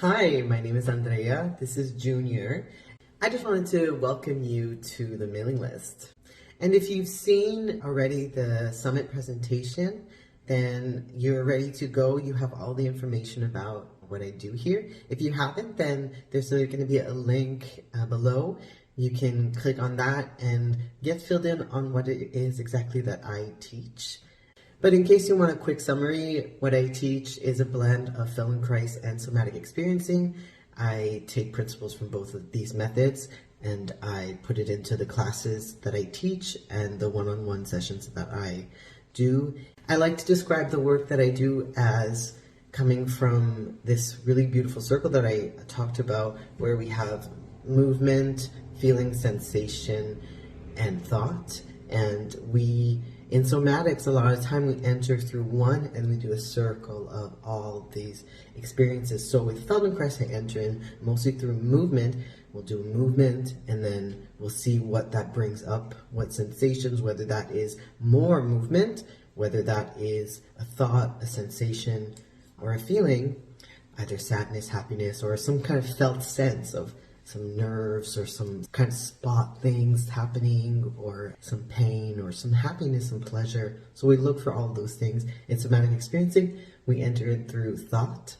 Hi, my name is Andrea. This is Junior. I just wanted to welcome you to the mailing list. And if you've seen already the summit presentation, then you're ready to go. You have all the information about what I do here. If you haven't, then there's going to be a link below. You can click on that and get filled in on what it is exactly that I teach. But in case you want a quick summary, what I teach is a blend of Feldenkrais and somatic experiencing. I take principles from both of these methods and I put it into the classes that I teach and the one-on-one sessions that I do. I like to describe the work that I do as coming from this really beautiful circle that I talked about, where we have movement, feeling, sensation, and thought. And in somatics, a lot of time we enter through one and we do a circle of all these experiences. So with Feldenkrais, I enter in mostly through movement. We'll do movement and then we'll see what that brings up, what sensations, whether that is more movement, whether that is a thought, a sensation, or a feeling, either sadness, happiness, or some kind of felt sense of some nerves or some kind of spot things happening, or some pain or some happiness and pleasure. So we look for all of those things. In somatic experiencing, we enter in through thought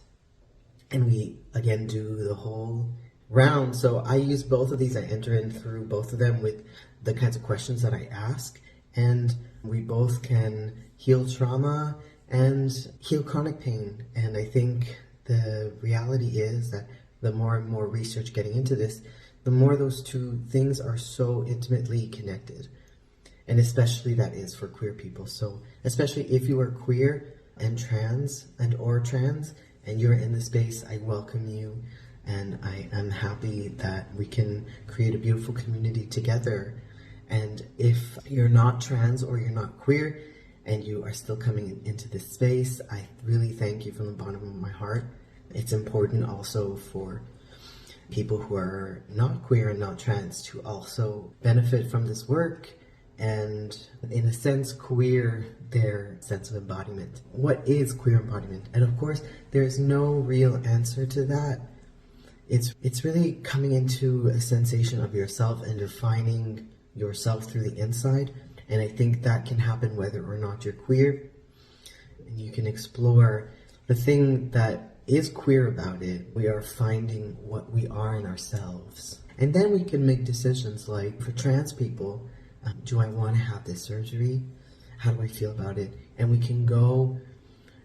and we again do the whole round. So I use both of these. I enter in through both of them with the kinds of questions that I ask, and we both can heal trauma and heal chronic pain. And I think the reality is that the more and more research getting into this, the more those two things are so intimately connected. And especially that is for queer people. So especially if you are queer and trans and you're in the space, I welcome you. And I am happy that we can create a beautiful community together. And if you're not trans or you're not queer and you are still coming into this space, I really thank you from the bottom of my heart. It's important also for people who are not queer and not trans to also benefit from this work and, in a sense, queer their sense of embodiment. What is queer embodiment? And of course, there's no real answer to that. It's really coming into a sensation of yourself and defining yourself through the inside. And I think that can happen whether or not you're queer. And you can explore the thing that is queer about it. We are finding what we are in ourselves. And then we can make decisions like, for trans people, do I want to have this surgery? How do I feel about it? And we can go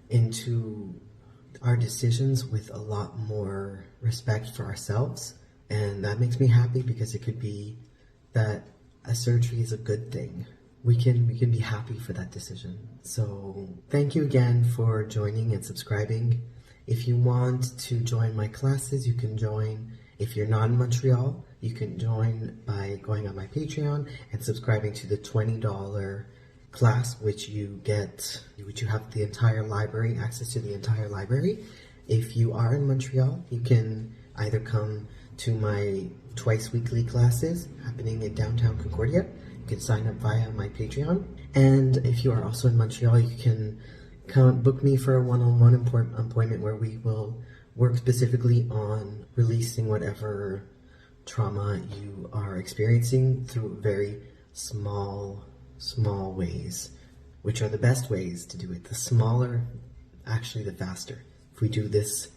into our decisions with a lot more respect for ourselves. And that makes me happy, because it could be that a surgery is a good thing. We can be happy for that decision. So thank you again for joining and subscribing. If you want to join my classes, you can join. If you're not in Montreal, you can join by going on my Patreon and subscribing to the $20 class, which you have the entire library, access to the entire library. If you are in Montreal, you can either come to my twice weekly classes happening in downtown Concordia. You can sign up via my Patreon. And if you are also in Montreal, you can book me for a one-on-one appointment where we will work specifically on releasing whatever trauma you are experiencing through very small ways, which are the best ways to do it. The smaller, actually the faster. If we do this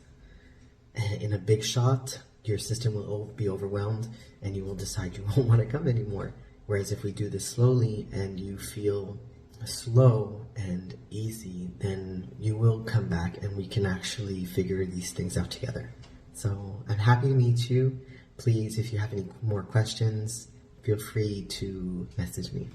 in a big shot, your system will be overwhelmed and you will decide you won't want to come anymore. Whereas if we do this slowly and you feel slow and easy, then you will come back and we can actually figure these things out together. So I'm happy to meet you. Please, if you have any more questions, feel free to message me.